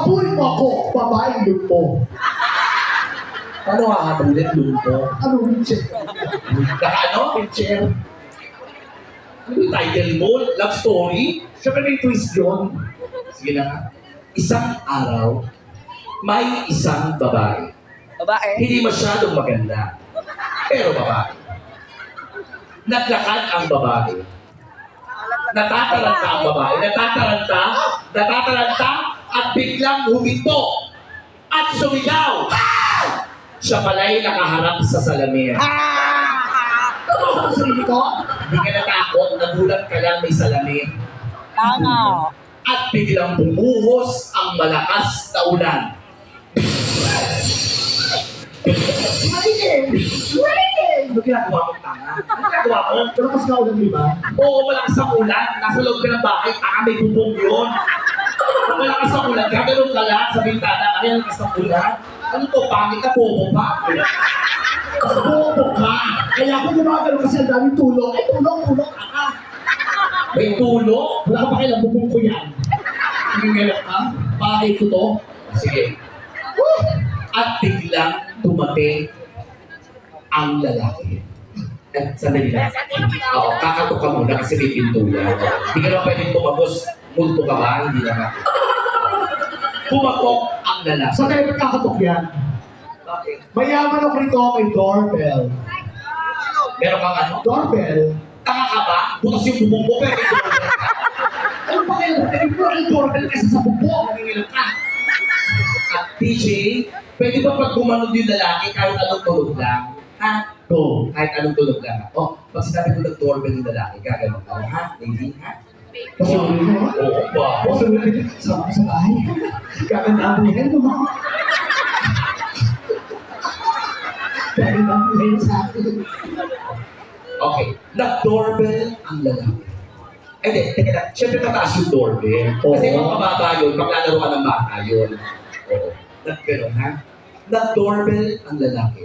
Habulin mo ako, babaeng lumpo. Paano hahabulin lumpo? Ano, wheelchair? Ano? Wheelchair. Ano yung title mo? Love story? Siyempre may twist yun. Sige na nga. Isang araw, may isang babae. Babae? Hindi masyadong maganda. Pero babae. Naglakad ang babae. Natataranta ang babae. Natataranta, at biglang huminto. At sumigaw. Siya pala'y nakaharap sa salamin. Ano sa sarili ko? Hindi ka natakot, nagulat ka lang may salamin. Tama. At biglang bumuhos ang malakas na ulan. Maligin! Maligin! Ano ginagawa mo, tanga? Ano ginagawa mo? Pero mas kaulan, di ba? Oo, malakas ang ulan. Nasa loob ka ng bahay, tanga, may bubong yun. Malakas ang ulan, gagano'n ka lang sa bintana. Ay, ang lakas ng ulan. Ano to, pangit na bobo pa? Bobo ka! Kaya ako gumagano kasi ang daming tulong. Ay, tulong ka! May tulog? Wala ka pa kailang bubong ko yan. Hindi ngayon ka? Bahay ko to. Sige. At biglang dumating ang lalaki. At sandali lang. Oo, kakatok ka muna kasi may pinto yan. Hindi ka naman pwedeng tumagos. Multo ka ba? Hindi naman. Pumatok ang lalaki. Sa kaya kakatok yan. Bakit? Mayaman ako rito, may doorbell. Meron kang ano? Doorbell? Tanga ka ba? Butas yung bubong mo, pero may doorbell ka. Ano pa kayo? May doorbell kasi sa bubong. Nangingilang ka. At DJ, pwede ba pag gumanod yung lalaki kahit anong tulog lang? Ha? Go. Kahit anong tulog lang. Oh, pag sinabi ko nag-doorbell yung lalaki, gagano'n ka. Ha? Lady, ha? Pasuloy mo. Oo ba? Pasuloy mo. Sama ka sa bahay. Gaganda ang buhay mo. Gaganda ang buhay mo sa akin. Okay. Nag-doorbell ang lalaki. Eh, di, teka lang. Siyempre mataas yung doorbell. Kasi Oo. kung mababa yun, paglalaro ka ng bata yun. Oo. Nag-pero, ha? Nag-doorbell ang lalaki.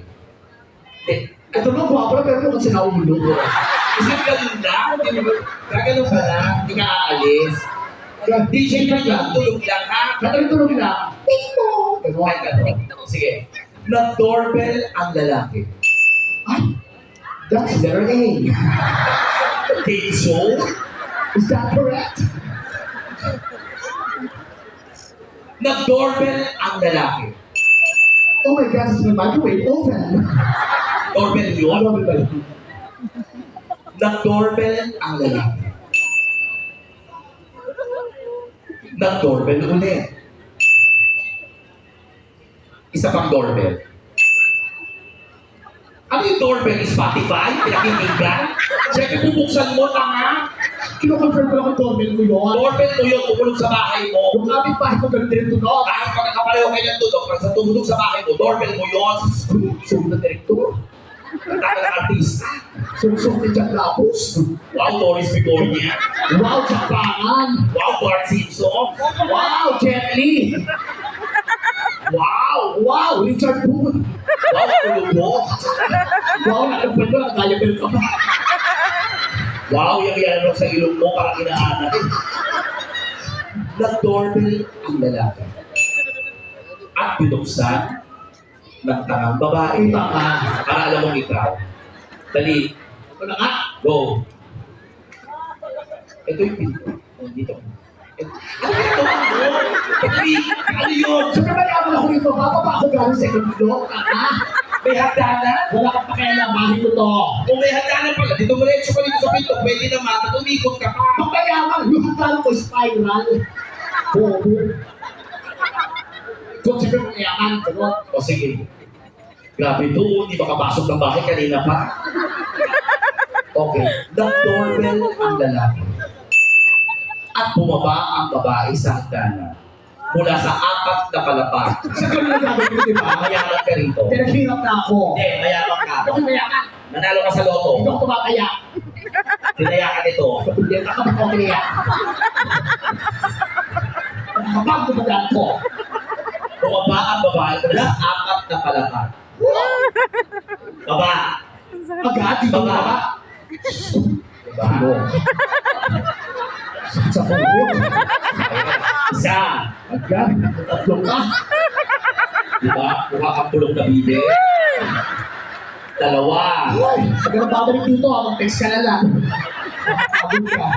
Eh, Ito na, guwapo na, pero mukhang sinaulo. isang ganun lang. Gaganon ka lang. Hindi ka aalis. DJ ka lang. Tulog lang, ha? Katulog na. Tino! Kahit gano'n. Sige. Nag-doorbell ang lalaki. Ay, that's letter A. Okay, so, Is that correct? nag-doorbell ang lalaki. Oh my God, it's my microwave oven. Doorbell yun. Ano ba yun? Nag-doorbell ang lalaki. Nag-doorbell ulit. Isa pang doorbell. Ano yung doorbell? Spotify? Pinakinigan? Siyempre bubuksan mo, tanga. Kino-confirm ko lang ang doorbell ko yun. Doorbell mo yun, tumulog sa bahay mo. Yung kapit-bahay ko ganun din tunog. Kahit pagkakapareho kayo ng tunog, pag sa tumulog sa bahay mo, doorbell mo yun. Sumunod na direktor. Nataka ng artista. Sumusok ni Jack Lapus. Wow, Doris Vigoria. Wow, Japanan. Wow, Bart Simpson. Wow, Jet Li. Wow! Wow, Richard Boone. Wow, Kulubo. Wow, nakapal ko, nag-diabetes ka pa. Wow, yung yan sa ilong mo, parang inaanak. Nag-doorbell ang lalaki. At binuksan ng tangang babae. Tama. Para alam mong ikaw. Dali. Ito na nga. Go. Ito yung pinto. Oh, dito. Ano ito? Ano yun? Siyempre mayaman ako rito, bababa ako galing second floor. May hagdanan? Wala kang pakialam, bahay ko to. Kung may hagdanan pala, dito mo rin ka dito sa pinto, pwede naman, at umikot ka pa. Ang mayaman, yung hagdanan ko spiral. Bobo. Kung siyempre mayaman, gano'n. O sige. Grabe ito, hindi makapasok ng bahay kanina pa. Okay. Nag-doorbell ang lalaki. At bumaba ang babae sa hagdanan. Mula sa 4 na palapag. Sa ganun na gagawin ko, di ba? Mayaman ka rito. Pinaghirap na ako. Hindi, mayaman ka. Ako mayaman. Nanalo ka sa loto. Hindi ako tumataya. Tinaya ka nito. Hindi ako makakaya. Kapag dumadaan ko, Bumaba ang babae mula sa 4 na palapag. Baba. agad, di ba? Baba. Diba? Sa puno. Isa. Agad, tatlong ka. Diba? Mukha kang pulong na bibe. Dalawa. Ay, pag babalik dito, mag-text ka na lang. Abot ka.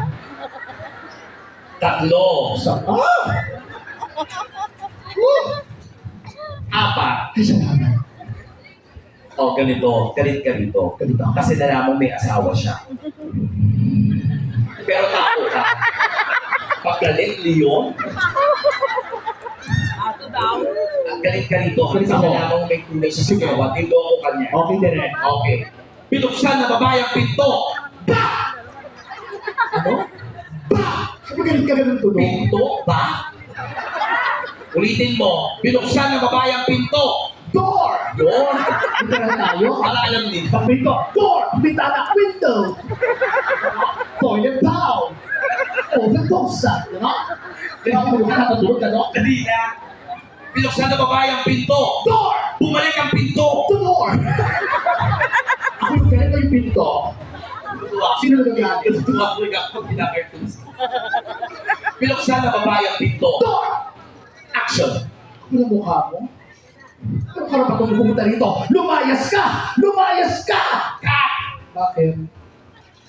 Tatlo. Isa pa. Apat. Ay, salamat. O, ganito. Galit ka rito. Ganito. Kasi nalaman may asawa siya. Pero tako ka. Paggalit, Leon. Ato daw. Ang galit ka rito. Kasi Galit ako. nalaman may tunay sa sigawa. Niloko ka niya. Okay, direct. Okay. Binuksan na babae ang pinto. Ano? Ba! Sabi galit ka ganun tunog? Pinto ba? Ulitin mo. Binuksan na babae ang pinto. Door! Yun. Hindi na tayo. Para alam din. Pag pinto, door! Bintana, window! Toilet bowl! Oven toaster! Diba? Diba mo ka natutulog ka, no? Kanina. Binuksan na babae ang pinto. Door! Bumalik ang pinto. Door! Ako yung ganito yung pinto. Sino nagagamit? Tumakulig ako pag pinakartoons. Binuksan na babae ang pinto. Door! Action. Ano ang mukha mo? Ano karapat kong pumunta rito? Lumayas ka! Lumayas ka! Cut! Bakit?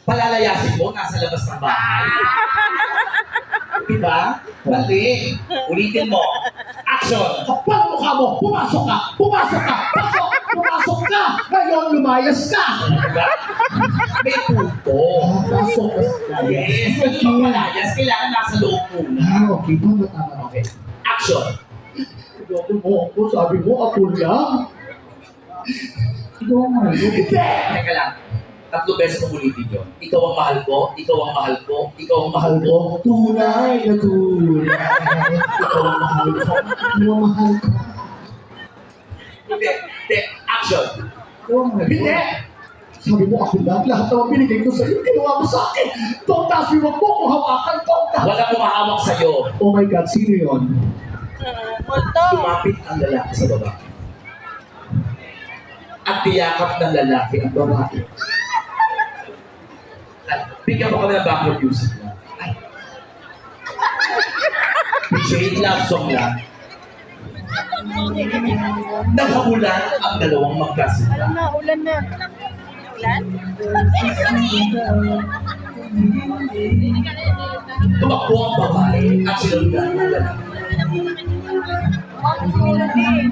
Palalayasin mo, nasa labas ng bahay. Diba? Mali. Ulitin mo. Action. Kapag mukha mo, pumasok ka! Pumasok ka! Pasok! Pumasok ka! Ngayon, lumayas ka! Diba? May punto. Pasok ka! Yes. Kung yung palayas, kailangan nasa loob muna. Okay. Tama. Okay. Action. Loko mo ako, sabi mo ako lang. Ikaw ang mahal ko. Hindi! Teka lang. 3 beses mo ulitin yun. Ikaw ang mahal ko, ikaw ang mahal ko, ikaw ang mahal Mahal ko. ko, tunay na tunay. Ikaw ang mahal ko. Ikaw ang mahal ko. Hindi. Action. Ikaw ang mahal ko. Hindi! Sabi mo ako lang, lahat naman binigay ko sa'yo, ginawa mo sa akin. Don't touch me, wag mo kung hawakan, don't touch. Walang kumahawak sa'yo. Oh my God, sino yun? Multo. Lumapit ang lalaki sa babae. At tiyakap ng lalaki ang babae. At bigyan mo kami ng background music lang. Ay. Shade love song lang. Naghabulan ang dalawang magkasinta. Ulan na. Ulan? Tumakbo ang babae at sinundan ng lalaki. Ulan.